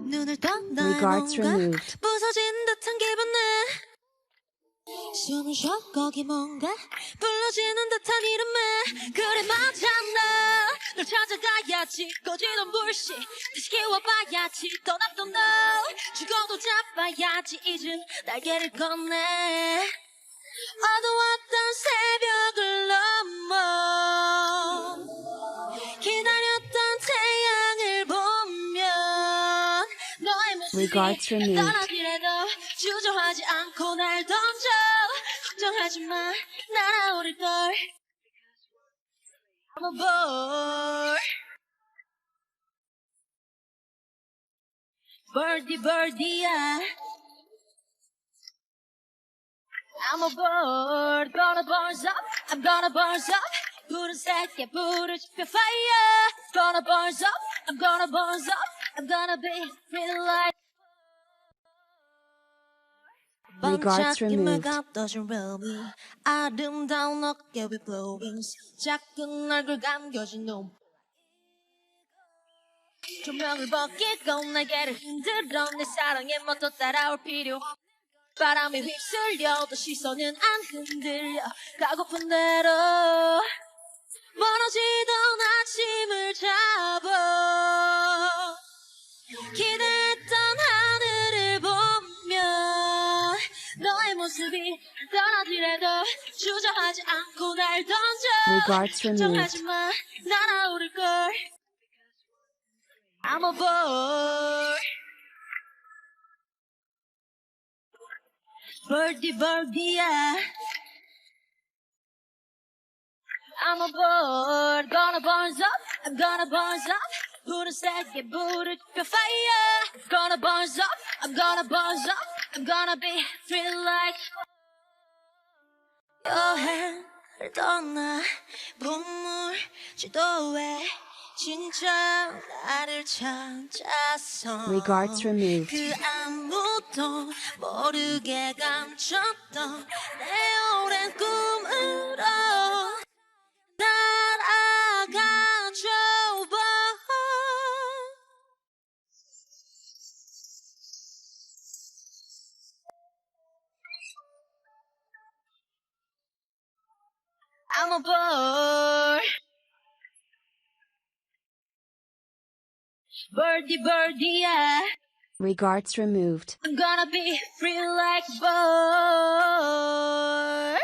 눈을 떠 너의 Regards 뭔가 removed. 부서진 듯한 기분에 숨을 쉬어 거기 뭔가 불러지는 듯한 이름에 그래 맞았나 널 찾아가야지 꺼지던 불씨 다시 키워봐야지 떠났던 너 죽어도 잡아야지 이젠 날개를 건네 어두웠던 새벽을 넘어 기다렸던 태양을 보면 너의 모습이 Regards removed. 떠나기라도 주저하지 않고 날 던져 걱정하지 마 날아오를걸 I'm a bird Birdie birdie야 I'm a bird gonna burn up I'm gonna burn up 푸른색의 불을 지펴 fire Gonna burn up I'm gonna burn up I'm gonna be free like Regards removed. 떠준 reality 아름다운 어깨 with blowing 작은 얼굴 감겨진 눈 조명을 벗기고 날개를 흔들어 내 사랑에 먼저 따라올 필요 바람에 휩쓸려도 시선은 안 흔들려 가고픈 대로 멀어지던 아침을 잡아 기대했던 하늘을 보면 너의 모습이 떠나더라도 주저하지 않고 날 던져 Regards 걱정하지 removed. 마 날아오를걸 I'm a bird Birdie birdie야 I'm a bird Gonna burn up I'm gonna burn up 푸른색의 불을 지펴 fire Gonna burn up I'm gonna burn up I'm gonna be free like 여행을 떠나 보물 지도에 진짜 나를 찾았어 Regards removed. 그 아무도 모르게 감췄던 내 오랜 꿈으로 날아가줘봐 I'm a bird Birdie birdie야 Regards removed. I'm gonna be free like a bird